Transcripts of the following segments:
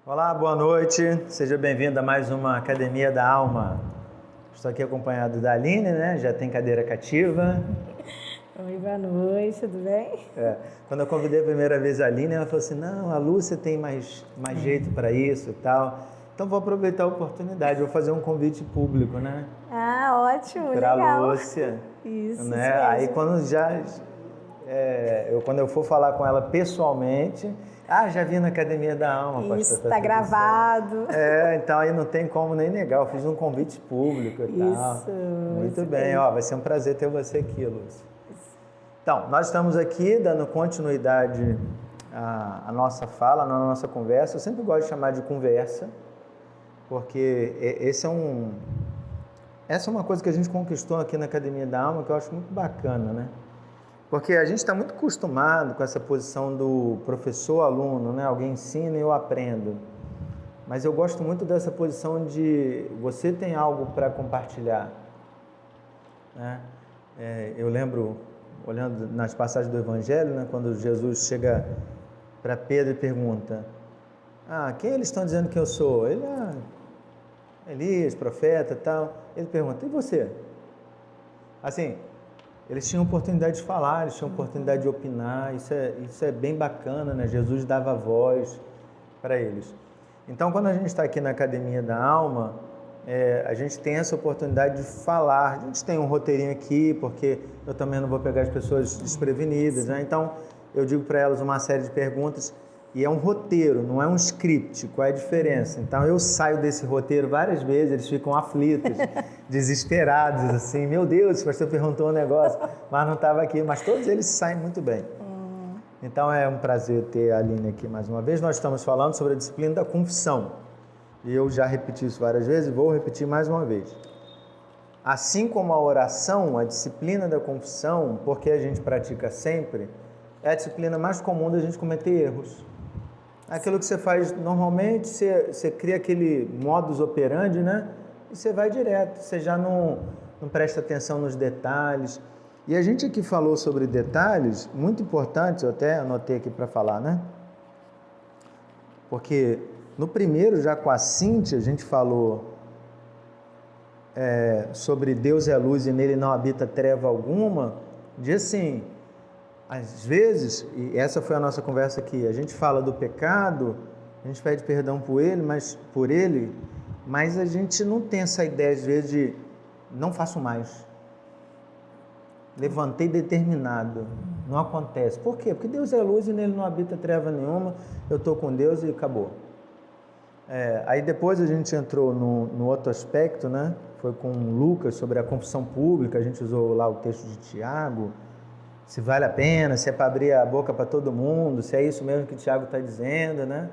Olá, boa noite. Seja bem-vindo a mais uma Academia da Alma. Estou aqui acompanhado da Aline, né? Já tem cadeira cativa. Oi, boa noite, tudo bem? Quando eu convidei a primeira vez a Aline, ela falou assim, não, a Lúcia tem mais jeito para isso e tal. Então vou aproveitar a oportunidade, vou fazer um convite público, né? Ah, ótimo, Para a legal. Lúcia. Isso Né? mesmo. Aí quando eu for falar com ela pessoalmente, já vi na Academia da Alma, pastor. Isso, tá gravado. Então aí não tem como nem negar, eu fiz um convite público e tal. Isso. Muito bem, vai ser um prazer ter você aqui, Lúcia. Então, nós estamos aqui dando continuidade à nossa fala, à nossa conversa. Eu sempre gosto de chamar de conversa, porque essa é uma coisa que a gente conquistou aqui na Academia da Alma, que eu acho muito bacana, né? Porque a gente está muito acostumado com essa posição do professor-aluno, né? Alguém ensina e eu aprendo. Mas eu gosto muito dessa posição de você tem algo para compartilhar. Né? Eu lembro, olhando nas passagens do Evangelho, né? Quando Jesus chega para Pedro e pergunta, quem eles estão dizendo que eu sou? Ele, Elias, profeta e tal. Ele pergunta, e você? Assim, eles tinham oportunidade de falar, eles tinham oportunidade de opinar, isso é bem bacana, né? Jesus dava voz para eles. Então, quando a gente está aqui na Academia da Alma, a gente tem essa oportunidade de falar. A gente tem um roteirinho aqui, porque eu também não vou pegar as pessoas desprevenidas, né? Então, eu digo para elas uma série de perguntas, e é um roteiro, não é um script. Qual é a diferença? Então, eu saio desse roteiro várias vezes, eles ficam aflitos, desesperados, assim, meu Deus, o pastor perguntou um negócio, mas não estava aqui. Mas todos eles saem muito bem. Então, é um prazer ter a Aline aqui mais uma vez. Nós estamos falando sobre a disciplina da confissão. E eu já repeti isso várias vezes e vou repetir mais uma vez. Assim como a oração, a disciplina da confissão, porque a gente pratica sempre, é a disciplina mais comum da gente cometer erros. Aquilo que você faz normalmente, você cria aquele modus operandi, né? E você vai direto, você já não presta atenção nos detalhes. E a gente aqui falou sobre detalhes muito importantes, eu até anotei aqui para falar, né? Porque no primeiro, já com a Cíntia, a gente falou sobre Deus é a luz e nele não habita treva alguma. Diz assim, às vezes, e essa foi a nossa conversa aqui, a gente fala do pecado, a gente pede perdão por ele, mas a gente não tem essa ideia, às vezes, de não faço mais. Levantei determinado. Não acontece. Por quê? Porque Deus é luz e nele não habita treva nenhuma, eu estou com Deus e acabou. Aí depois a gente entrou no outro aspecto, né? Foi com Lucas sobre a confissão pública, a gente usou lá o texto de Tiago, se vale a pena, se é para abrir a boca para todo mundo, se é isso mesmo que o Tiago está dizendo, né?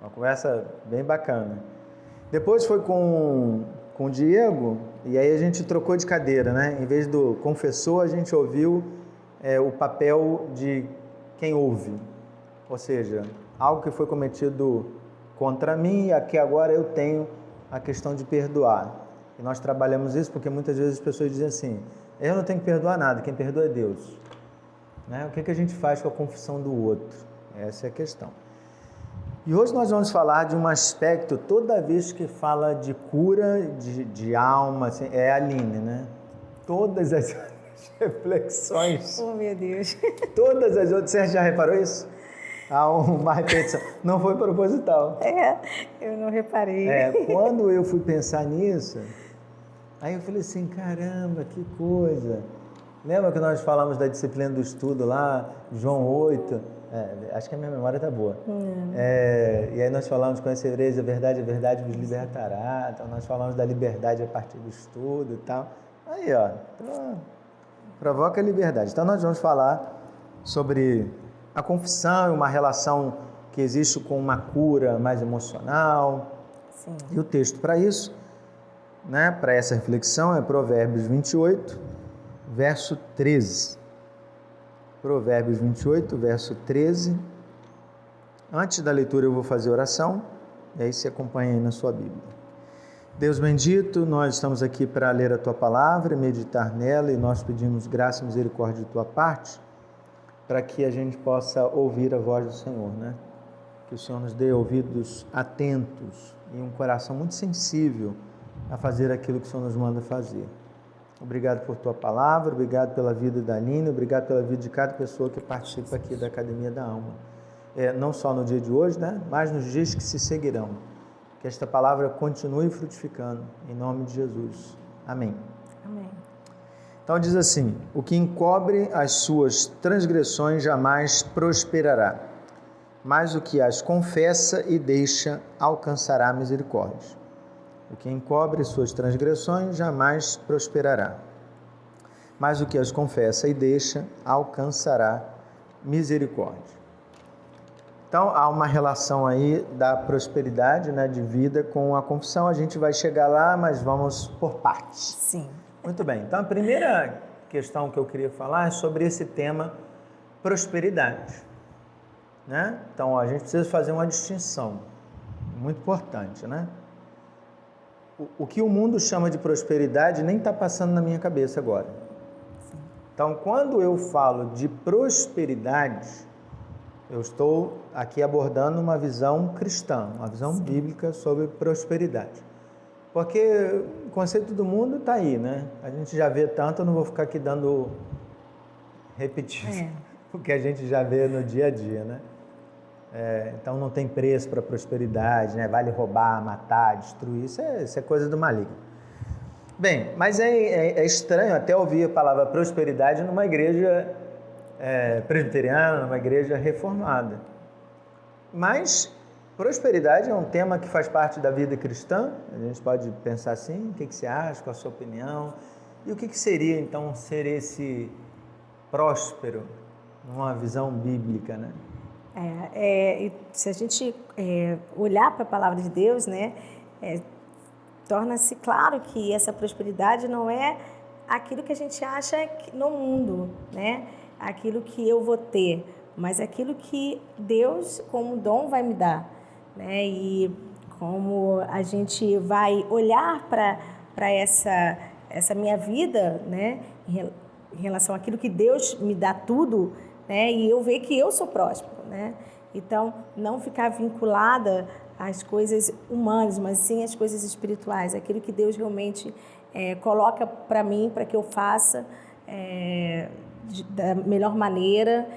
Uma conversa bem bacana. Depois foi com o Diego, e aí a gente trocou de cadeira, né? Em vez do confessor, a gente ouviu o papel de quem ouve. Ou seja, algo que foi cometido contra mim, e aqui agora eu tenho a questão de perdoar. E nós trabalhamos isso porque muitas vezes as pessoas dizem assim, eu não tenho que perdoar nada, quem perdoa é Deus. Né? O que a gente faz com a confissão do outro? Essa é a questão. E hoje nós vamos falar de um aspecto, toda vez que fala de cura de alma, assim, é a Aline, né? Todas as reflexões. Oh, meu Deus. Todas as outras, você já reparou isso? Há uma repetição. Não foi proposital. Eu não reparei. Quando eu fui pensar nisso, aí eu falei assim, caramba, que coisa. Lembra que nós falamos da disciplina do estudo lá, João 8? Acho que a minha memória está boa. E aí nós falamos, conhecereis a verdade vos libertará. Então nós falamos da liberdade a partir do estudo e tal. Aí, provoca a liberdade. Então nós vamos falar sobre a confissão e uma relação que existe com uma cura mais emocional. Sim. E o texto para isso, né, para essa reflexão, é Provérbios 28, verso 13. Provérbios 28, verso 13. Antes da leitura eu vou fazer oração, e aí você acompanha aí na sua Bíblia. Deus bendito, nós estamos aqui para ler a Tua Palavra, meditar nela, e nós pedimos graça e misericórdia de Tua parte, para que a gente possa ouvir a voz do Senhor, né? que o Senhor nos dê ouvidos atentos e um coração muito sensível a fazer aquilo que o Senhor nos manda fazer. Obrigado por tua palavra, obrigado pela vida da Aline, obrigado pela vida de cada pessoa que participa aqui da Academia da Alma. Não só no dia de hoje, né, mas nos dias que se seguirão. Que esta palavra continue frutificando, em nome de Jesus. Amém. Amém. Então diz assim: o que encobre as suas transgressões jamais prosperará, mas o que as confessa e deixa alcançará misericórdia. O que encobre suas transgressões jamais prosperará, mas o que as confessa e deixa alcançará misericórdia. Então há uma relação aí da prosperidade, né, de vida com a confissão. A gente vai chegar lá, mas vamos por partes. Sim. Muito bem. Então a primeira questão que eu queria falar é sobre esse tema prosperidade, né? Então a gente precisa fazer uma distinção muito importante, né? O que o mundo chama de prosperidade nem está passando na minha cabeça agora. Sim. Então, quando eu falo de prosperidade, eu estou aqui abordando uma visão cristã, uma visão Sim. bíblica sobre prosperidade. Porque o conceito do mundo está aí, né? A gente já vê tanto, eu não vou ficar aqui repetindo o que a gente já vê no dia a dia, né? Então não tem preço para prosperidade, né? Vale roubar, matar, destruir, isso é coisa do maligno. Bem, mas é estranho até ouvir a palavra prosperidade numa igreja presbiteriana, numa igreja reformada. Mas prosperidade é um tema que faz parte da vida cristã, a gente pode pensar assim: o que você acha, qual a sua opinião? E o que seria então ser esse próspero numa visão bíblica, né? E se a gente olhar para a palavra de Deus, né, torna-se claro que essa prosperidade não é aquilo que a gente acha no mundo, né, aquilo que eu vou ter, mas aquilo que Deus, como dom, vai me dar, né, e como a gente vai olhar para essa minha vida, né, em relação àquilo que Deus me dá tudo, né, e eu ver que eu sou próspero, né? Então, não ficar vinculada às coisas humanas, mas sim às coisas espirituais, aquilo que Deus realmente coloca para mim, para que eu faça da melhor maneira,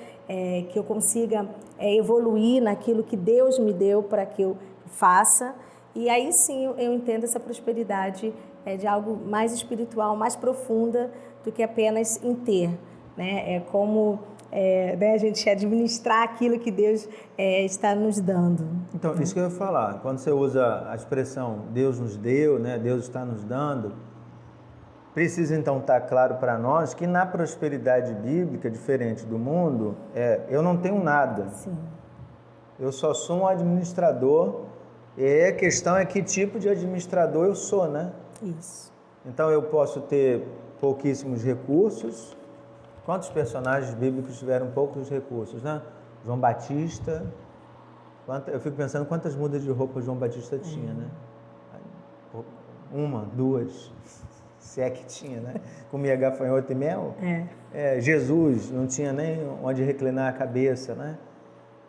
que eu consiga evoluir naquilo que Deus me deu para que eu faça. E aí sim eu entendo essa prosperidade de algo mais espiritual, mais profunda do que apenas em ter, né? É como a gente administrar aquilo que Deus está nos dando. Então, isso que eu ia falar, quando você usa a expressão Deus nos deu, né, Deus está nos dando, precisa então estar claro para nós que na prosperidade bíblica, diferente do mundo, eu não tenho nada. Sim. Eu só sou um administrador, e a questão é que tipo de administrador eu sou, né? Isso. Então eu posso ter pouquíssimos recursos. Quantos personagens bíblicos tiveram poucos recursos, né? João Batista, eu fico pensando quantas mudas de roupa João Batista tinha, né? Uma, duas, se é que tinha, né? Comia gafanhoto e mel. Jesus não tinha nem onde reclinar a cabeça, né?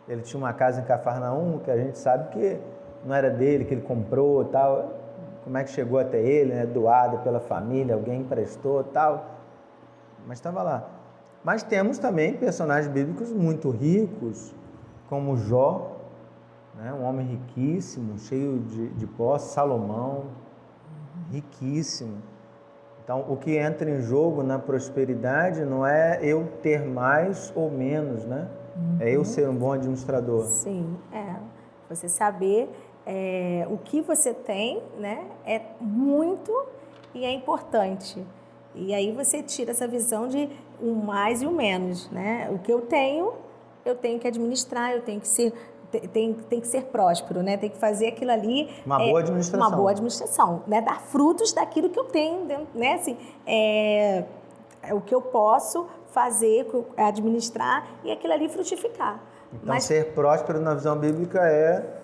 Ele tinha uma casa em Cafarnaum, que a gente sabe que não era dele, que ele comprou e tal. Como é que chegou até ele, né? Doado pela família, alguém emprestou e tal. Mas estava lá. Mas temos também personagens bíblicos muito ricos, como Jó, né? Um homem riquíssimo, cheio de posse, Salomão, riquíssimo. Então, o que entra em jogo na prosperidade não é eu ter mais ou menos, né? É eu ser um bom administrador. Sim, você saber o que você tem, né? É muito e é importante. E aí você tira essa visão de o mais e o menos, né? O que eu tenho que administrar, eu tenho que ser, tem que ser próspero, né? Tem que fazer aquilo ali... Uma boa administração. Uma boa administração, né? Dar frutos daquilo que eu tenho, né? Assim, o que eu posso fazer, administrar e aquilo ali frutificar. Então, ser próspero na visão bíblica é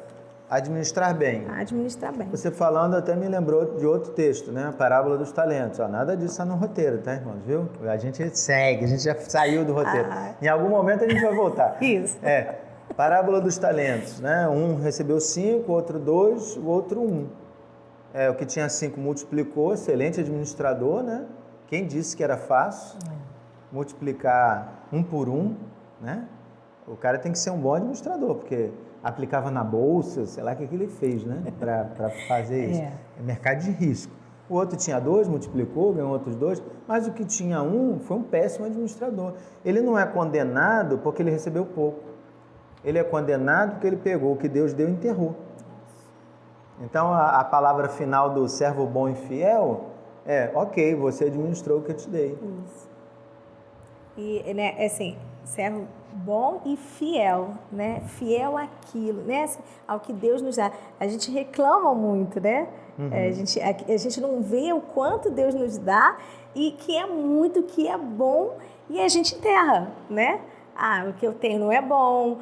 administrar bem. Administrar bem. Você falando até me lembrou de outro texto, né? A parábola dos talentos. Nada disso está no roteiro, tá, irmãos? Viu? A gente segue, a gente já saiu do roteiro. Em algum momento a gente vai voltar. Isso. Parábola dos talentos, né? Um recebeu 5, outro 2, o outro 1. O que tinha 5 multiplicou, excelente administrador, né? Quem disse que era fácil multiplicar 1 por 1, né? O cara tem que ser um bom administrador, porque aplicava na bolsa, sei lá o que ele fez, né? Para fazer isso. É mercado de risco. O outro tinha 2, multiplicou, ganhou outros 2, mas o que tinha 1 foi um péssimo administrador. Ele não é condenado porque ele recebeu pouco. Ele é condenado porque ele pegou o que Deus deu e enterrou. Então, a palavra final do servo bom e fiel é, ok, você administrou o que eu te dei. Isso. E, né, assim, servo bom e fiel, né? Fiel àquilo, né? Assim, ao que Deus nos dá. A gente reclama muito, né? Uhum. A gente não vê o quanto Deus nos dá e que é muito, que é bom, e a gente enterra, né? O que eu tenho não é bom,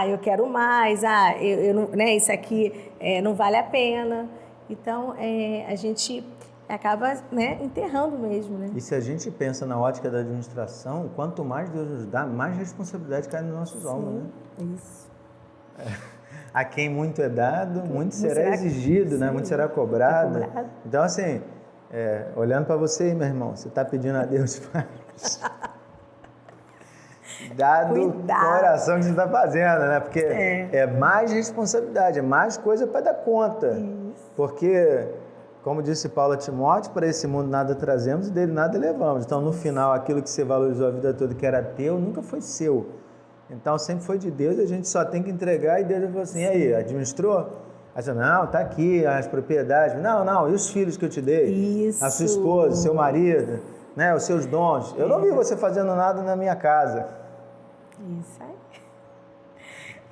eu quero mais, eu não, né, isso aqui não vale a pena. Então, a gente acaba, né, enterrando mesmo, né? E se a gente pensa na ótica da administração, quanto mais Deus nos dá, mais responsabilidade cai nos nossos ombros, né? Isso. A quem muito é dado, muito será exigido, né? Muito será cobrado. Então, assim, olhando para você, meu irmão, você está pedindo a Deus mais. Dado o coração que você está fazendo, né? Porque é mais responsabilidade, é mais coisa para dar conta. Isso. Porque, como disse Paulo a Timóteo, para esse mundo nada trazemos e dele nada levamos. Então, no final, aquilo que você valorizou a vida toda que era teu, nunca foi seu. Então, sempre foi de Deus, a gente só tem que entregar, e Deus falou assim, e aí, administrou? Aí você, não, tá aqui as propriedades. Não, e os filhos que eu te dei? Isso. A sua esposa, seu marido, né, os seus dons. Eu não vi você fazendo nada na minha casa. Isso aí.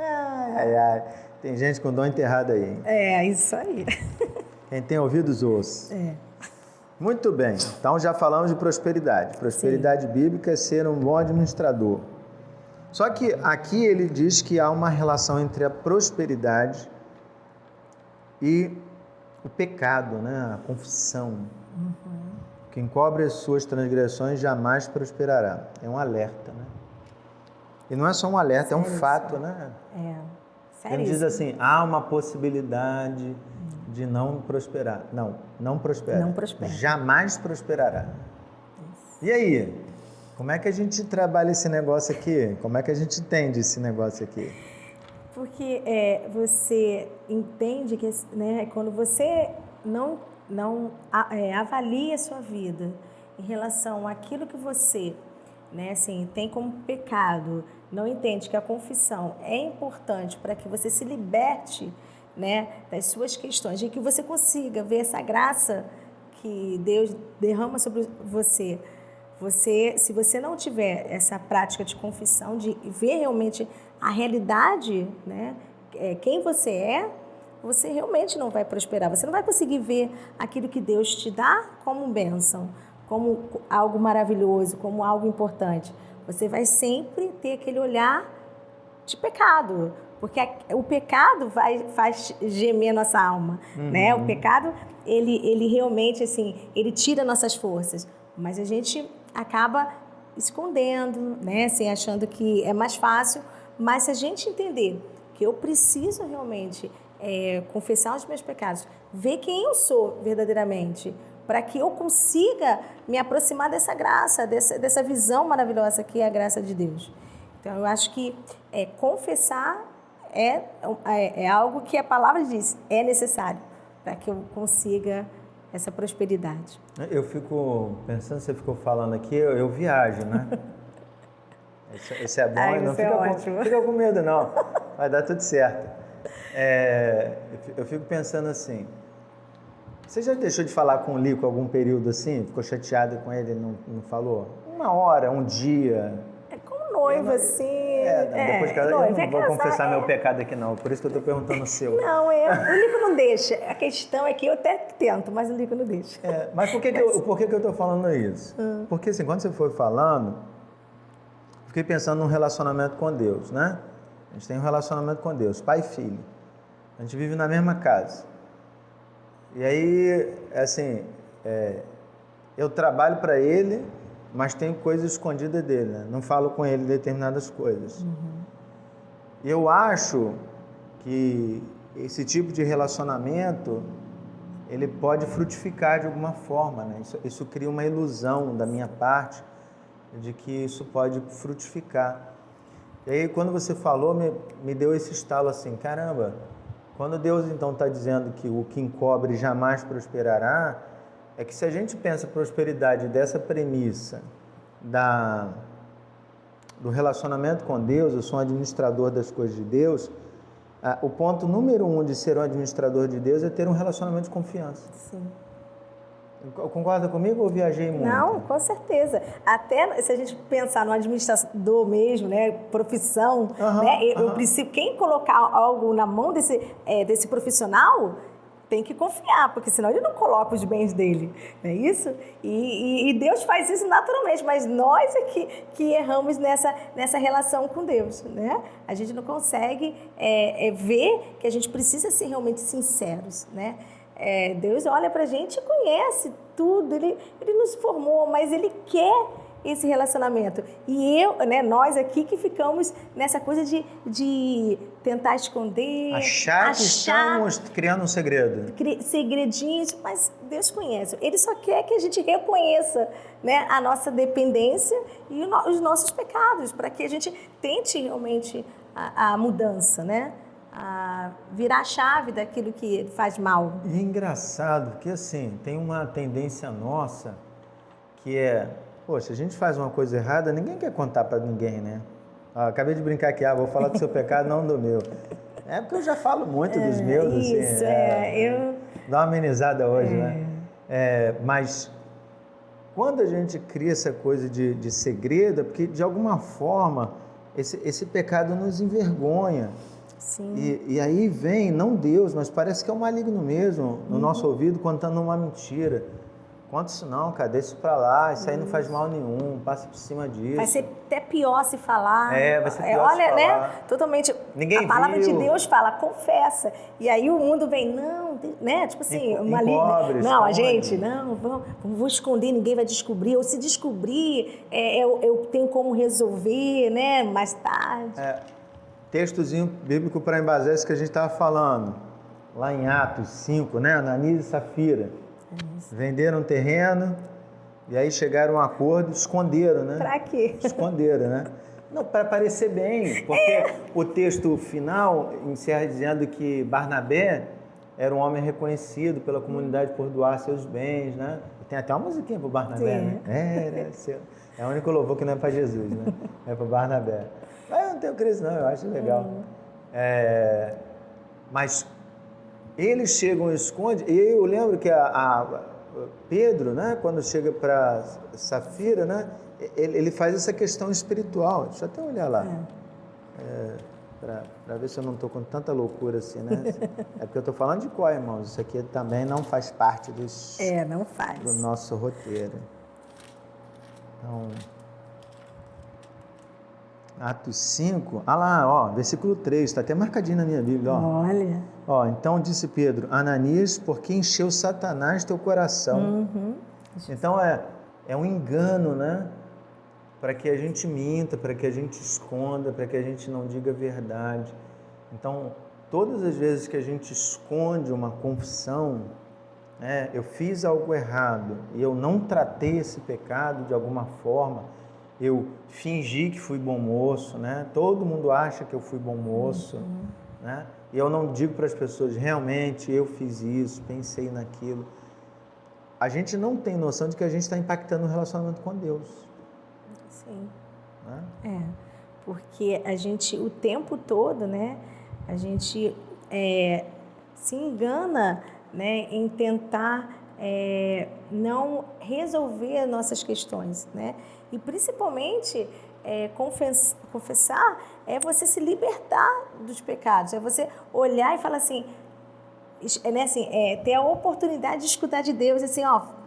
Ai. Tem gente com dom enterrado aí. Isso aí. Quem tem ouvidos, ouça. Muito bem. Então, já falamos de prosperidade. Prosperidade bíblica é ser um bom administrador. Só que aqui ele diz que há uma relação entre a prosperidade e o pecado, né? A confissão. Uhum. Quem cobre as suas transgressões jamais prosperará. É um alerta, né? E não é só um alerta, é um fato, né? Ele diz assim, há uma possibilidade de não prosperar. Não prospera. Não prospera. Jamais prosperará. Isso. E aí? Como é que a gente trabalha esse negócio aqui? Como é que a gente entende esse negócio aqui? Porque você entende que, né, quando você não avalia a sua vida em relação àquilo que você, né, assim, tem como pecado, não entende que a confissão é importante para que você se liberte, né, das suas questões, e que você consiga ver essa graça que Deus derrama sobre você. Se você não tiver essa prática de confissão, de ver realmente a realidade, né, quem você é, você realmente não vai prosperar. Você não vai conseguir ver aquilo que Deus te dá como bênção, como algo maravilhoso, como algo importante. Você vai sempre ter aquele olhar de pecado, porque o pecado faz gemer nossa alma, né? O pecado, ele realmente, assim, ele tira nossas forças, mas a gente acaba escondendo, né? Assim, achando que é mais fácil, mas se a gente entender que eu preciso realmente confessar os meus pecados, ver quem eu sou verdadeiramente, para que eu consiga me aproximar dessa graça, dessa visão maravilhosa que é a graça de Deus. Então, eu acho que confessar é algo que a palavra diz, é necessário para que eu consiga essa prosperidade. Eu fico pensando, você ficou falando aqui, eu viajo, né? Esse é bom, não fica com medo não, vai dar tudo certo. Eu fico pensando assim, você já deixou de falar com o Lico algum período assim? Ficou chateado com ele, não falou? Uma hora, um dia? Como noiva, assim... Depois de eu não vou confessar meu pecado aqui não, por isso que eu estou perguntando o seu. Não, o Lico não deixa. A questão é que eu até tento, mas o Lico não deixa. Mas por que eu estou falando isso? Porque assim, quando você foi falando, fiquei pensando num relacionamento com Deus, né? A gente tem um relacionamento com Deus, pai e filho. A gente vive na mesma casa. E aí, assim, eu trabalho para ele, mas tenho coisas escondidas dele, né? Não falo com ele determinadas coisas. Eu acho que esse tipo de relacionamento, ele pode frutificar de alguma forma, né? Isso cria uma ilusão da minha parte de que isso pode frutificar. E aí, quando você falou, me deu esse estalo assim, caramba, quando Deus então está dizendo que o que encobre jamais prosperará, é que se a gente pensa prosperidade dessa premissa do relacionamento com Deus, eu sou um administrador das coisas de Deus, o ponto número 1 de ser um administrador de Deus é ter um relacionamento de confiança. Sim. Concorda comigo ou viajei muito? Não, com certeza. Até se a gente pensar no administrador mesmo, né, profissão, né, eu preciso, quem colocar algo na mão desse profissional tem que confiar, porque senão ele não coloca os bens dele, não é isso? E Deus faz isso naturalmente, mas nós é que erramos nessa relação com Deus, né? A gente não consegue ver que a gente precisa ser realmente sinceros, né? Deus olha pra gente e conhece tudo, ele nos formou, mas Ele quer esse relacionamento. E nós aqui que ficamos nessa coisa de tentar esconder, achar que estamos criando um segredo. Segredinhos, mas Deus conhece. Ele só quer que a gente reconheça, né, a nossa dependência e os nossos pecados, para que a gente tente realmente a mudança, né? A virar a chave daquilo que faz mal. E é engraçado, porque assim, tem uma tendência nossa que poxa, a gente faz uma coisa errada, ninguém quer contar para ninguém, né? Acabei de brincar aqui, vou falar do seu pecado, não do meu. É porque eu já falo muito dos meus, isso, assim. Eu... Dá uma amenizada hoje, né? Mas quando a gente cria essa coisa de segredo, é porque de alguma forma esse pecado nos envergonha. Sim. E aí vem, não Deus, mas parece que é o maligno mesmo, no nosso ouvido, contando uma mentira. Conta isso não, cara, deixa isso pra lá, isso aí não faz mal nenhum, passa por cima disso. Vai ser até pior se falar. Vai ser pior se falar. Né, totalmente, ninguém a palavra viu. de Deus fala, confessa. E aí o mundo vem, não, né, tipo assim, encobre, não, a gente, não, vou esconder, ninguém vai descobrir, ou se descobrir, eu tenho como resolver, né, mais tarde. Textozinho bíblico para embasar isso que a gente estava falando, lá em Atos 5, né, Ananias e Safira. Venderam um terreno e aí chegaram a um acordo, esconderam, né? Pra quê? Esconderam, né? Não, para parecer bem, porque o texto final encerra dizendo que Barnabé era um homem reconhecido pela comunidade por doar seus bens, né? Tem até uma musiquinha para Barnabé, né? É o único louvor que não é para Jesus, né? É para Barnabé. Mas eu não tenho crise não, eu acho legal. Mas eles chegam e escondem, e eu lembro que Pedro, né, quando chega para Safira, né, ele faz essa questão espiritual. Deixa eu até olhar lá, para ver se eu não estou com tanta loucura assim, né? É porque eu estou falando de qual, irmãos? Isso aqui também não faz parte não faz. do nosso roteiro. Então, Atos 5, lá, versículo 3, está até marcadinho na minha Bíblia, Olha. Então disse Pedro, Ananias, por que encheu Satanás teu coração? Então é um engano, né? Para que a gente minta, para que a gente esconda, para que a gente não diga a verdade. Então, todas as vezes que a gente esconde uma confissão, né, eu fiz algo errado e eu não tratei esse pecado de alguma forma, eu fingi que fui bom moço, né? Todo mundo acha que eu fui bom moço, né? E eu não digo para as pessoas, realmente eu fiz isso, pensei naquilo. A gente não tem noção de que a gente está impactando o relacionamento com Deus. Sim. Né? Porque a gente, o tempo todo, né? A gente se engana, né? Em tentar não resolver as nossas questões, né? E principalmente confessar é você se libertar dos pecados, é você olhar e falar assim, ter a oportunidade de escutar de Deus, assim,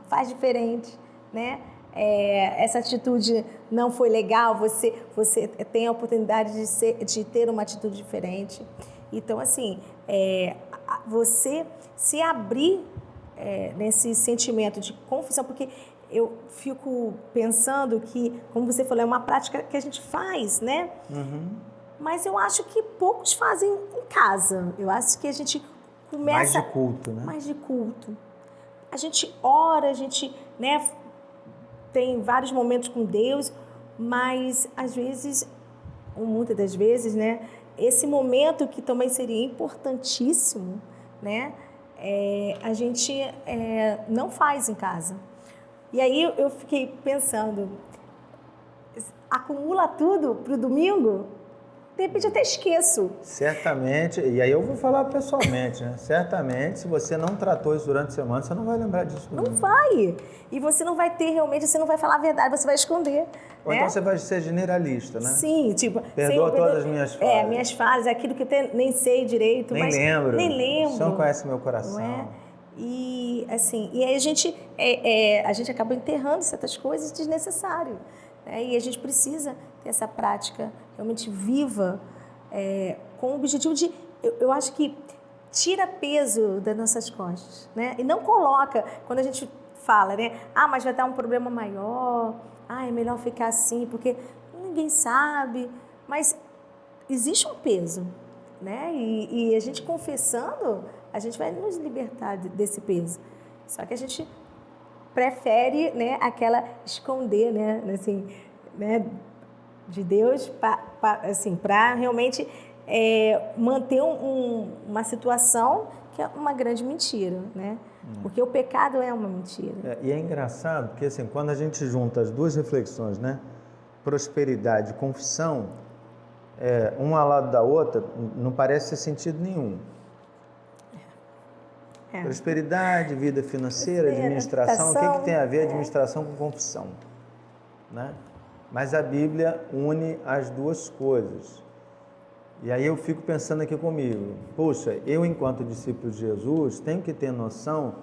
faz diferente, né? Essa atitude não foi legal, você tem a oportunidade de ter uma atitude diferente. Então, assim, você se abrir nesse sentimento de confissão, porque eu fico pensando que, como você falou, é uma prática que a gente faz, né? mas eu acho que poucos fazem em casa. Eu acho que a gente começa... Mais de culto, né? Mais de culto. A gente ora, a gente, né, tem vários momentos com Deus, mas às vezes, ou muitas das vezes, né, esse momento que também seria importantíssimo, né, a gente não faz em casa. E aí eu fiquei pensando, acumula tudo para o domingo? De repente eu até esqueço. Certamente, e aí eu vou falar pessoalmente, né? Certamente, se você não tratou isso durante a semana, você não vai lembrar disso. Não vai. E você não vai ter realmente, você não vai falar a verdade, você vai esconder. Ou né? então você vai ser generalista, né? Sim, tipo... Perdoa todas as minhas falhas. Minhas falhas, aquilo que eu nem sei direito. Nem lembro. Nem lembro. O Senhor conhece meu coração. Não é? E, assim, e aí a gente acaba enterrando certas coisas desnecessárias. Né? E a gente precisa ter essa prática realmente viva, com o objetivo de... Eu acho que tira peso das nossas costas, né? E não coloca, quando a gente fala, né? Mas vai dar um problema maior, é melhor ficar assim, porque ninguém sabe. Mas existe um peso, né? E a gente confessando, a gente vai nos libertar desse peso. Só que a gente prefere, né, aquela esconder, né, assim, né, de Deus para realmente manter uma situação que é uma grande mentira, né? Porque o pecado é uma mentira. E é engraçado porque assim, quando a gente junta as duas reflexões, né, prosperidade e confissão, uma ao lado da outra, não parece ter sentido nenhum. Prosperidade, vida financeira, administração, o que tem a ver administração com confissão? Né? Mas a Bíblia une as duas coisas. E aí eu fico pensando aqui comigo, puxa, eu enquanto discípulo de Jesus tenho que ter noção,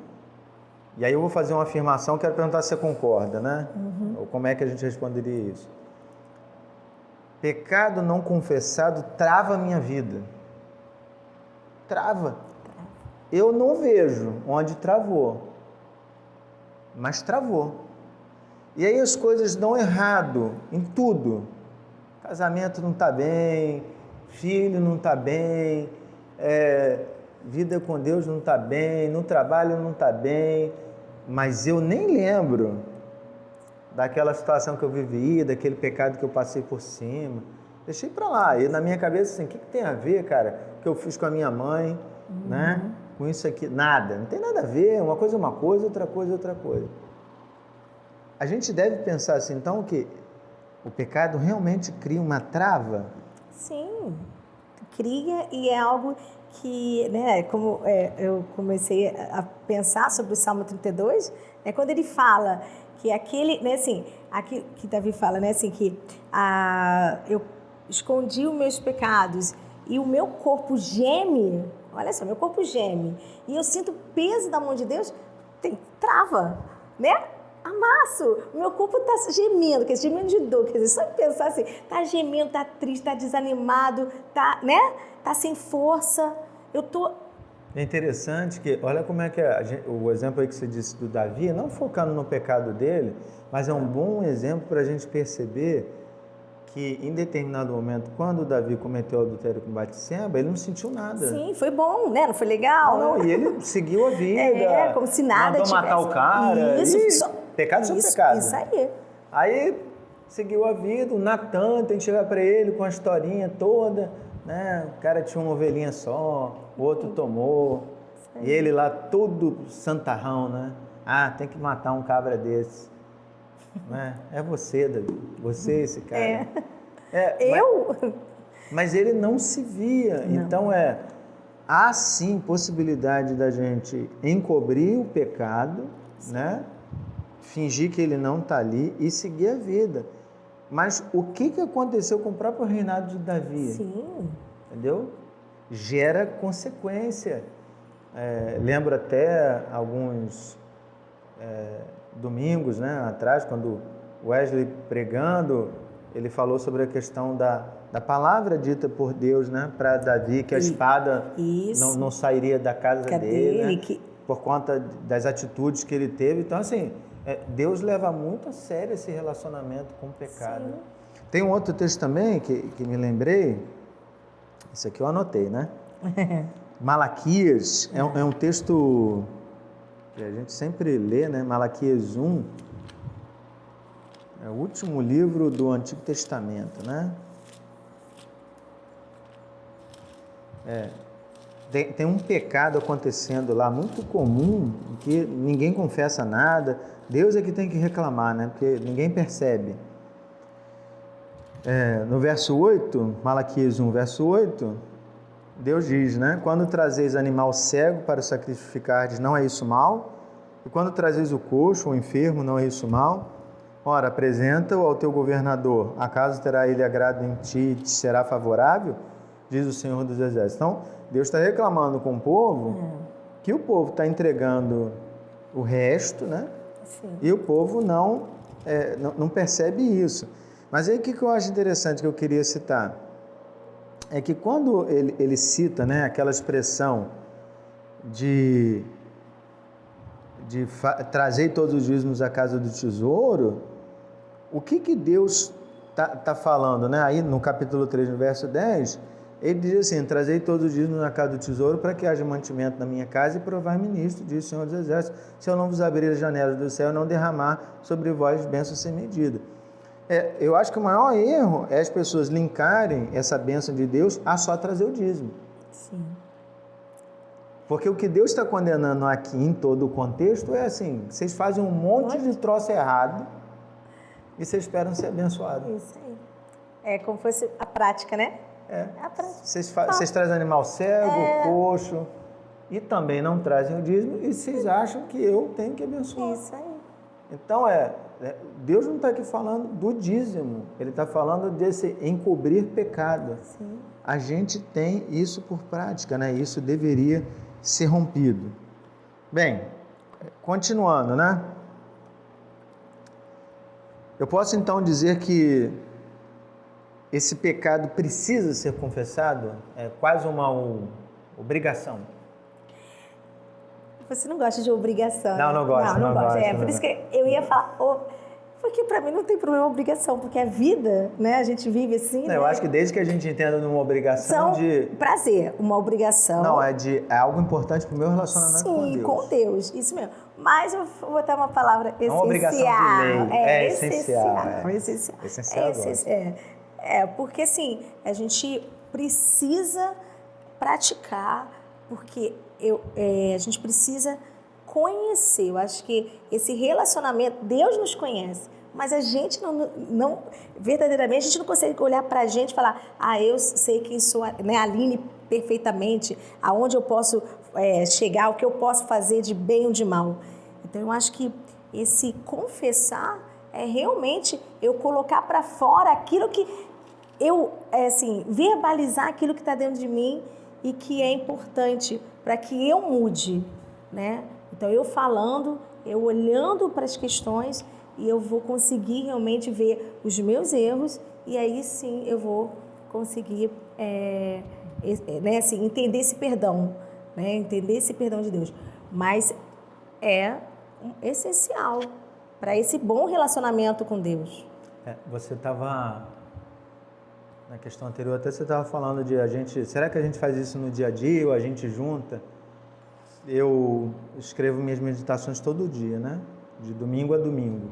e aí eu vou fazer uma afirmação, quero perguntar se você concorda, né? Ou como é que a gente responderia isso? Pecado não confessado trava a minha vida. Trava. Eu não vejo onde travou, mas travou. E aí as coisas dão errado em tudo. Casamento não está bem, filho não está bem, vida com Deus não está bem, no trabalho não está bem, mas eu nem lembro daquela situação que eu vivi, daquele pecado que eu passei por cima. Deixei para lá. E na minha cabeça, assim, o que tem a ver, cara, que eu fiz com a minha mãe, né? Com isso aqui, nada, não tem nada a ver, uma coisa é uma coisa, outra coisa é outra coisa. A gente deve pensar assim, então, que o pecado realmente cria uma trava? Sim, cria, e é algo que, né, como eu comecei a pensar sobre o Salmo 32, quando ele fala que aquele, né, assim, aqui, que Davi fala, né, assim, que eu escondi os meus pecados e o meu corpo geme. Olha só, meu corpo geme e eu sinto o peso da mão de Deus, trava, né? Amasso, o meu corpo está gemendo, quer dizer, gemendo de dor, quer dizer, só pensar assim, está gemendo, está triste, está desanimado, tá, né? Tá sem força, eu tô... É interessante que, olha como é que o exemplo aí que você disse do Davi, não focando no pecado dele, mas é um bom exemplo para a gente perceber que em determinado momento, quando o Davi cometeu o adultério com Batseba, ele não sentiu nada. Sim, foi bom, né? Não foi legal? Não, e ele seguiu a vida. Como se nada mandou matar o cara. Isso. Pecado sobre pecado. Isso aí. Aí seguiu a vida, o Natan tem que chegar para ele com a historinha toda, né? O cara tinha uma ovelhinha só, o outro tomou, e ele lá todo santarrão, né? Tem que matar um cabra desse. Né? É você, Davi. Você, esse cara. Mas ele não se via. Não. Então há sim possibilidade da gente encobrir o pecado, né? Fingir que ele não está ali e seguir a vida. Mas o que aconteceu com o próprio reinado de Davi? Sim. Entendeu? Gera consequência. Lembro até alguns domingos, né, atrás, quando Wesley pregando, ele falou sobre a questão da palavra dita por Deus, né, para Davi, que a espada não sairia da casa dele, né, por conta das atitudes que ele teve. Então, assim, Deus leva muito a sério esse relacionamento com o pecado. Sim. Tem um outro texto também que me lembrei, Isso aqui eu anotei, né? Malaquias é um texto que a gente sempre lê, né? Malaquias 1 é o último livro do Antigo Testamento, né? Tem um pecado acontecendo lá, muito comum, que ninguém confessa nada. Deus é que tem que reclamar, né? Porque ninguém percebe. No verso 8, Malaquias 1, verso 8, Deus diz, né? Quando trazeis animal cego para sacrificardes, não é isso mal? E quando trazeis o coxo ou enfermo, não é isso mal? Ora, apresenta-o ao teu governador. Acaso terá ele agrado em ti e te será favorável? Diz o Senhor dos Exércitos. Então, Deus está reclamando com o povo que o povo está entregando o resto, né? Sim. E o povo não percebe isso. Mas aí o que eu acho interessante que eu queria citar? É que quando ele cita, né, aquela expressão de trazer todos os dízimos à casa do tesouro, o que Deus está falando, né? Aí no capítulo 3, no verso 10, ele diz assim: trazei todos os dízimos na casa do tesouro para que haja mantimento na minha casa e provai-me nisto, diz o Senhor dos Exércitos, se eu não vos abrir as janelas do céu e não derramar sobre vós bênçãos sem medida. Eu acho que o maior erro é as pessoas linkarem essa bênção de Deus a só trazer o dízimo. Sim. Porque o que Deus está condenando aqui em todo o contexto é assim: vocês fazem um monte de troço errado e vocês esperam ser abençoados. Isso aí. É como fosse a prática, né? A prática. Vocês trazem animal cego, coxo, e também não trazem o dízimo, e vocês acham que eu tenho que abençoar. Isso aí. Então, Deus não está aqui falando do dízimo, Ele está falando desse encobrir pecado. Sim. A gente tem isso por prática, né? Isso deveria ser rompido. Bem, continuando, né? Eu posso então dizer que esse pecado precisa ser confessado? É quase uma obrigação. Você não gosta de obrigação? Não, não gosto. Não gosto. Gosto, por isso que eu ia falar... Porque para mim não tem problema obrigação, porque a vida, né? A gente vive assim, não, né? Eu acho que desde que a gente entenda numa obrigação de... prazer, uma obrigação. Não, é algo importante para o meu relacionamento com Deus. Sim, com Deus, isso mesmo. Mas eu vou botar uma palavra essencial. Uma obrigação de lei. É essencial. Essencial. Porque assim, a gente precisa praticar, porque a gente precisa conhecer. Eu acho que esse relacionamento, Deus nos conhece, mas a gente não verdadeiramente, a gente não consegue olhar para a gente e falar: eu sei quem sou, né, Aline, perfeitamente, aonde eu posso chegar, o que eu posso fazer de bem ou de mal. Então, eu acho que esse confessar é realmente eu colocar para fora aquilo que verbalizar aquilo que está dentro de mim e que é importante para que eu mude, né? Então, eu falando, eu olhando para as questões, e eu vou conseguir realmente ver os meus erros, e aí sim eu vou conseguir entender esse perdão, né? Entender esse perdão de Deus. Mas é essencial para esse bom relacionamento com Deus. Você estava, na questão anterior, até você estava falando será que a gente faz isso no dia a dia ou a gente junta? Eu escrevo minhas meditações todo dia, né? De domingo a domingo.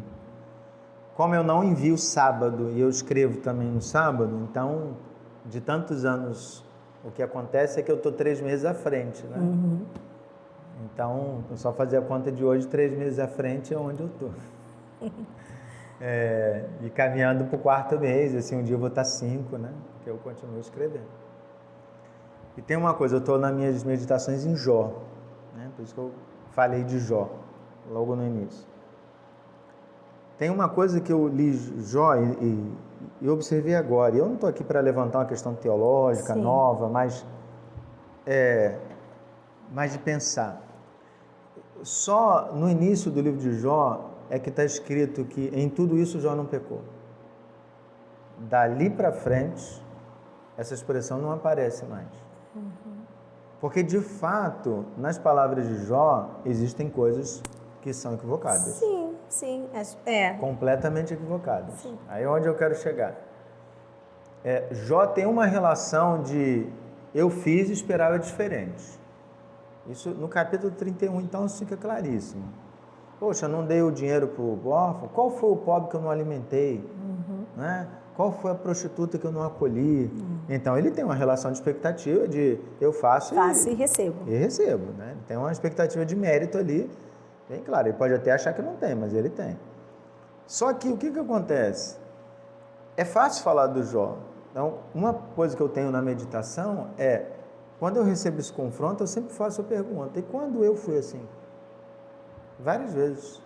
Como eu não envio sábado e eu escrevo também no sábado, então, de tantos anos, o que acontece é que eu estou 3 meses à frente, né? Uhum. Então, eu só fazia a conta de hoje, 3 meses à frente é onde eu estou. E caminhando para o 4º mês, assim, um dia eu vou estar 5, né? Porque eu continuo escrevendo. E tem uma coisa, eu estou nas minhas meditações em Jó, né? Por isso que eu falei de Jó, logo no início. Tem uma coisa que eu li Jó e observei agora, e eu não estou aqui para levantar uma questão teológica, nova, mas de pensar. Só no início do livro de Jó é que está escrito que em tudo isso Jó não pecou. Dali para frente, essa expressão não aparece mais. Uhum. Porque, de fato, nas palavras de Jó, existem coisas que são equivocadas. Sim. Completamente equivocadas. Sim. Aí é onde eu quero chegar. Jó tem uma relação de eu fiz e esperava diferente. Isso no capítulo 31, então, isso fica claríssimo. Poxa, eu não dei o dinheiro para o órfão, qual foi o pobre que eu não alimentei? Né? Qual foi a prostituta que eu não acolhi? Então, ele tem uma relação de expectativa de eu faço e recebo. E recebo, né? Tem uma expectativa de mérito ali, bem claro. Ele pode até achar que não tem, mas ele tem. Só que o que acontece? É fácil falar do Jó. Então, uma coisa que eu tenho na meditação é, quando eu recebo esse confronto, eu sempre faço a pergunta, e quando eu fui assim? Várias vezes.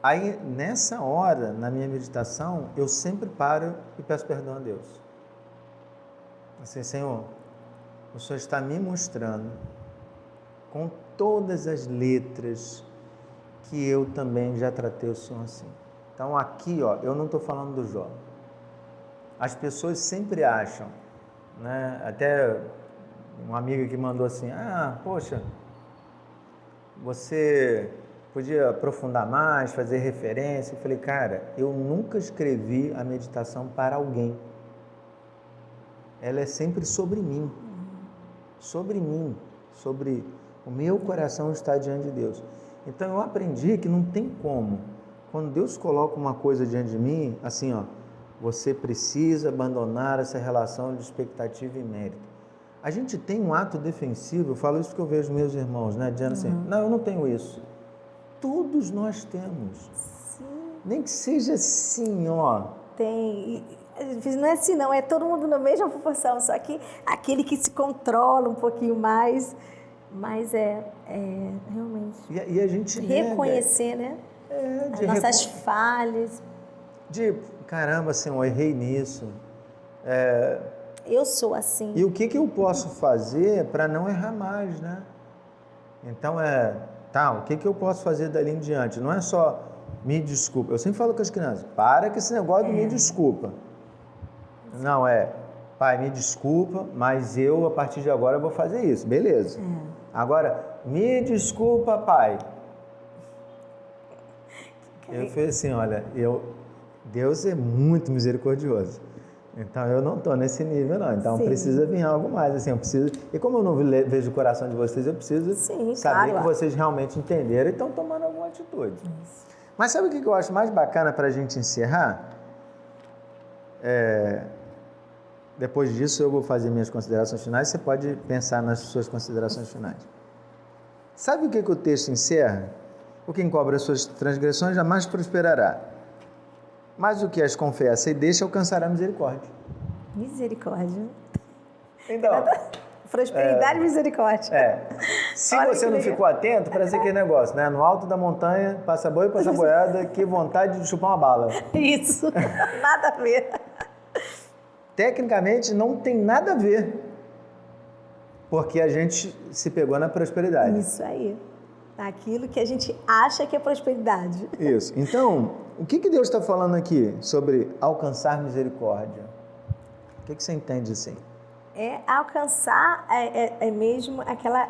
Aí, nessa hora, na minha meditação, eu sempre paro e peço perdão a Deus. Assim, Senhor, o Senhor está me mostrando, com todas as letras, que eu também já tratei o Senhor assim. Então, aqui, ó, eu não estou falando do Jó. As pessoas sempre acham, né? Até uma amiga que mandou assim, poxa, você podia aprofundar mais, fazer referência. Eu falei, cara, eu nunca escrevi a meditação para alguém. Ela é sempre sobre mim. Sobre mim. Sobre o meu coração estar diante de Deus. Então, eu aprendi que não tem como. Quando Deus coloca uma coisa diante de mim, assim, ó, você precisa abandonar essa relação de expectativa e mérito. A gente tem um ato defensivo, eu falo isso porque eu vejo meus irmãos, né, dizendo assim, não, eu não tenho isso. Todos nós temos. Sim. Nem que seja assim, ó. Tem. Não é assim, não. É todo mundo na mesma proporção. Só que aquele que se controla um pouquinho mais. Mas realmente. E a gente reconhecer, né? As nossas falhas. Caramba, assim, eu errei nisso. Eu sou assim. E o que eu posso fazer para não errar mais, né? Então, o que eu posso fazer dali em diante? Não é só me desculpa. Eu sempre falo com as crianças, para com esse negócio de me desculpa. Não, pai, me desculpa, mas eu, a partir de agora, vou fazer isso. Beleza. Agora, me desculpa, pai. Eu falei assim, olha, Deus é muito misericordioso. Então, eu não estou nesse nível, não. Então, precisa vir algo mais. Assim, eu preciso... E como eu não vejo o coração de vocês, eu preciso saber que vocês realmente entenderam e estão tomando alguma atitude. Mas sabe o que eu acho mais bacana para a gente encerrar? Depois disso, eu vou fazer minhas considerações finais. Você pode pensar nas suas considerações finais. Sabe o que o texto encerra? O que encobre as suas transgressões jamais prosperará. Mas o que as confessa e deixa alcançará misericórdia. Misericórdia. Então, prosperidade e misericórdia. Se você não ficou atento, parece aquele negócio, né? No alto da montanha, passa boi, passa boiada, que vontade de chupar uma bala. Isso, nada a ver. Tecnicamente, não tem nada a ver, porque a gente se pegou na prosperidade. Isso aí. Aquilo que a gente acha que é prosperidade. Isso. Então, o que Deus está falando aqui sobre alcançar misericórdia? O que você entende assim? Alcançar mesmo aquela...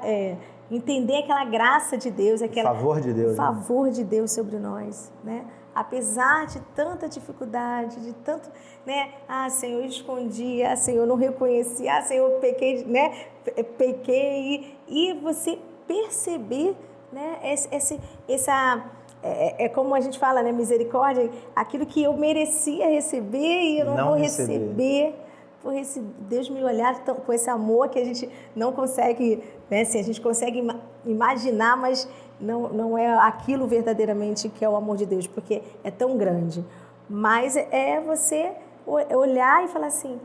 entender aquela graça de Deus, favor de Deus. Favor de Deus sobre nós, né? Apesar de tanta dificuldade, de tanto, né? Senhor, eu escondi, Senhor, eu não reconheci, Senhor, eu pequei, né? Pequei. E você perceber, né? Como a gente fala, né? Misericórdia, aquilo que eu merecia receber e eu não vou receber. Por esse Deus me olhar com esse amor que a gente não consegue, né? Assim, a gente consegue imaginar, mas não é aquilo verdadeiramente que é o amor de Deus, porque é tão grande. Mas você olhar e falar assim,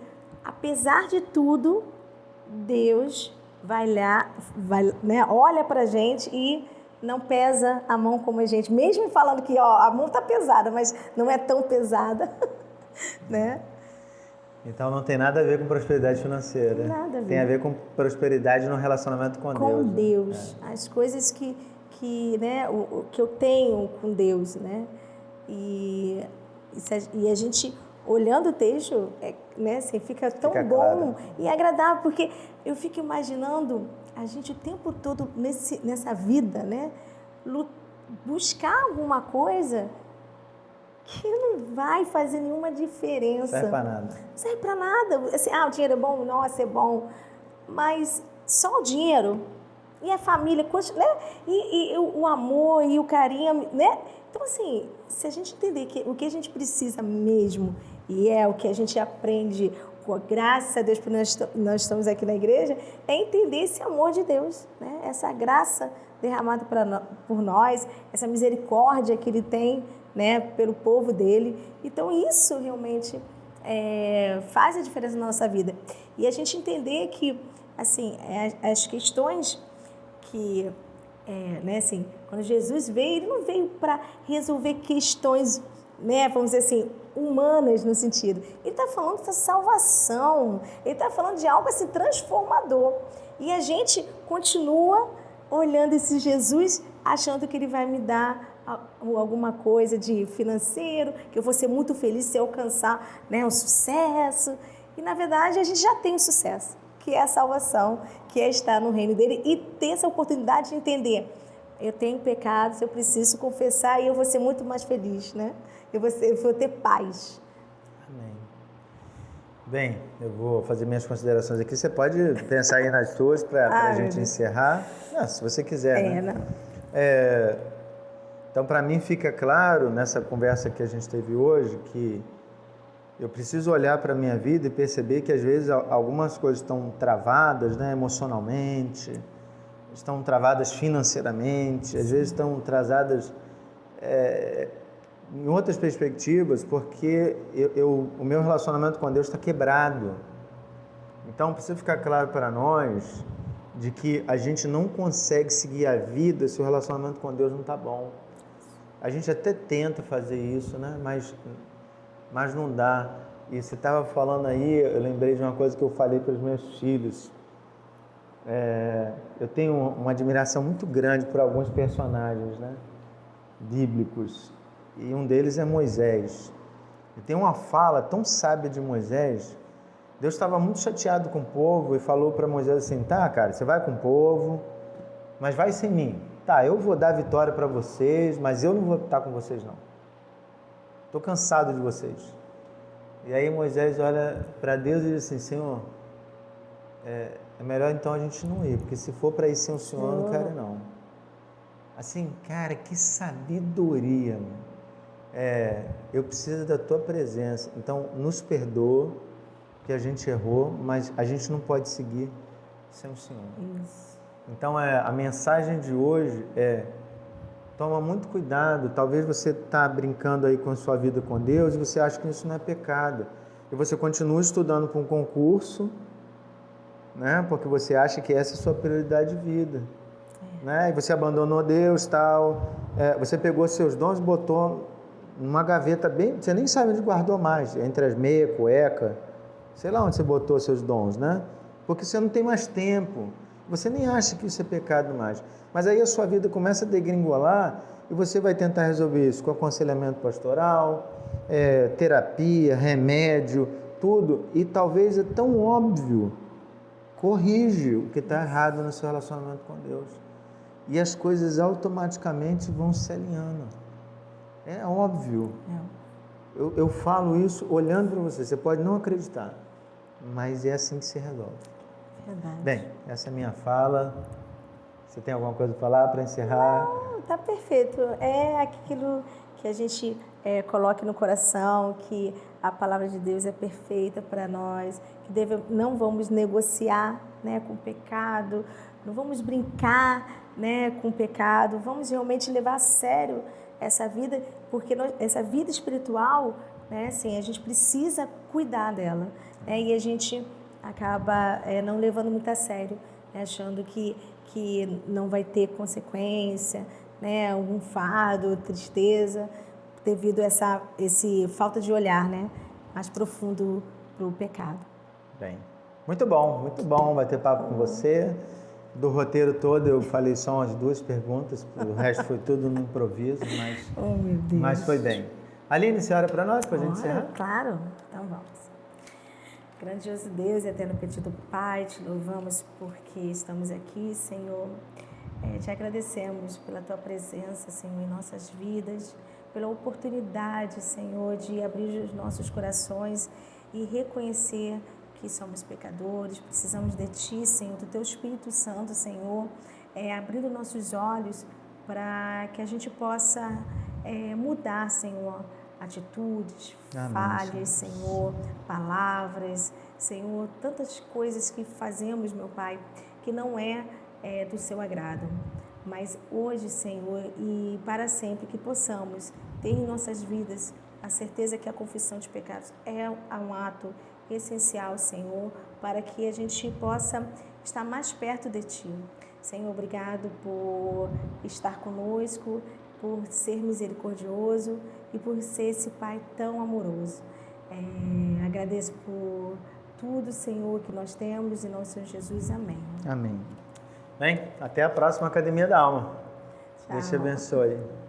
apesar de tudo, Deus vai lá, né? Olha pra gente e não pesa a mão como a gente, mesmo falando que a mão tá pesada, mas não é tão pesada, né? Então não tem nada a ver com prosperidade financeira. Nada a ver. Tem a ver com prosperidade no relacionamento com Deus. Com Deus. As coisas que né, o que eu tenho com Deus, né? E a gente, olhando o texto, né, assim, fica tão bom claro. E agradável, porque eu fico imaginando a gente o tempo todo nessa vida, né? Buscar alguma coisa que não vai fazer nenhuma diferença. Não serve para nada. Não serve para nada. Assim, o dinheiro é bom? Nossa, é bom. mas só o dinheiro e a família, né? E o amor e o carinho, né? Então, assim, se a gente entender que o que a gente precisa mesmo, e é o que a gente aprende, com a graça a Deus, porque nós estamos aqui na igreja, é entender esse amor de Deus, né? Essa graça derramada por nós, essa misericórdia que Ele tem, né, pelo povo dele. Então, isso realmente faz a diferença na nossa vida. E a gente entender que, assim, as questões que, né, assim, quando Jesus veio, Ele não veio para resolver questões, né, vamos dizer assim, humanas no sentido. Ele está falando da salvação, Ele está falando de algo assim transformador. E a gente continua olhando esse Jesus, achando que Ele vai me dar alguma coisa de financeiro, que eu vou ser muito feliz se eu alcançar, né, um sucesso. E, na verdade, a gente já tem o sucesso, que é a salvação, que é estar no reino dele e ter essa oportunidade de entender. Eu tenho pecados, eu preciso confessar e eu vou ser muito mais feliz, né? Eu vou ter paz. Amém. Bem, eu vou fazer minhas considerações aqui. Você pode pensar aí nas suas para a gente encerrar? Não, se você quiser, né? Não. Então, para mim fica claro nessa conversa que a gente teve hoje que eu preciso olhar para a minha vida e perceber que às vezes algumas coisas estão travadas, né, emocionalmente, estão travadas financeiramente, às vezes estão travadas em outras perspectivas, porque o meu relacionamento com Deus está quebrado. Então precisa ficar claro para nós de que a gente não consegue seguir a vida se o relacionamento com Deus não está bom. A gente até tenta fazer isso, né? Mas não dá. E você estava falando aí, eu lembrei de uma coisa que eu falei para os meus filhos. Eu tenho uma admiração muito grande por alguns personagens, né, bíblicos. E um deles é Moisés. E tem uma fala tão sábia de Moisés. Deus estava muito chateado com o povo e falou para Moisés assim: tá, cara, você vai com o povo, mas vai sem mim. Tá, eu vou dar vitória para vocês, mas eu não vou estar com vocês não. Estou cansado de vocês. E aí Moisés olha para Deus e diz assim: Senhor, é melhor então a gente não ir, porque se for para ir sem o Senhor, eu não quero não. Assim, cara, que sabedoria, mano. Eu preciso da tua presença. Então, nos perdoa que a gente errou, mas a gente não pode seguir sem o Senhor. Isso. Então, a mensagem de hoje toma muito cuidado. Talvez você está brincando aí com a sua vida com Deus e você acha que isso não é pecado. E você continua estudando para um concurso, né? Porque você acha que essa é a sua prioridade de vida. Né? E você abandonou Deus, tal. Você pegou seus dons e botou numa gaveta bem... Você nem sabe onde guardou mais. Entre as meias, cueca. Sei lá onde você botou seus dons, né? Porque você não tem mais tempo. Você nem acha que isso é pecado mais. Mas aí a sua vida começa a degringolar e você vai tentar resolver isso com aconselhamento pastoral, terapia, remédio, tudo. E talvez é tão óbvio. Corrige o que está errado no seu relacionamento com Deus. E as coisas automaticamente vão se alinhando. É óbvio. Eu falo isso olhando para você. Você pode não acreditar, mas é assim que se resolve. Verdade. Bem, essa é a minha fala. Você tem alguma coisa para falar para encerrar? Não, tá perfeito. É aquilo que a gente coloque no coração, que a palavra de Deus é perfeita para nós, que não vamos negociar, né, com o pecado, não vamos brincar, né, com o pecado, vamos realmente levar a sério essa vida, porque essa vida espiritual, né, assim, a gente precisa cuidar dela, né, e a gente acaba não levando muito a sério, né, achando que não vai ter consequência, né, algum fardo, tristeza, devido a esse falta de olhar, né, mais profundo para o pecado. Bem, muito bom bater papo com você. Do roteiro todo eu falei só umas 2 perguntas, o resto foi tudo no improviso, meu Deus. Mas foi bem. Aline, você ora para nós, para a gente encerrar? Claro, então vamos. Grandioso Deus e eterno pedido Pai, te louvamos porque estamos aqui, Senhor. Te agradecemos pela Tua presença, Senhor, em nossas vidas, pela oportunidade, Senhor, de abrir os nossos corações e reconhecer que somos pecadores, precisamos de Ti, Senhor, do Teu Espírito Santo, Senhor, abrindo nossos olhos para que a gente possa mudar, Senhor, atitudes, Amém, falhas, Senhor, palavras, Senhor, tantas coisas que fazemos, meu Pai, que não é do Seu agrado. Mas hoje, Senhor, e para sempre, que possamos ter em nossas vidas a certeza que a confissão de pecados é um ato essencial, Senhor, para que a gente possa estar mais perto de Ti. Senhor, obrigado por estar conosco, por ser misericordioso e por ser esse Pai tão amoroso. Agradeço por tudo, Senhor, que nós temos, em nome do Senhor Jesus. Amém. Amém. Bem, até a próxima Academia da Alma. Tchau. Deus te abençoe.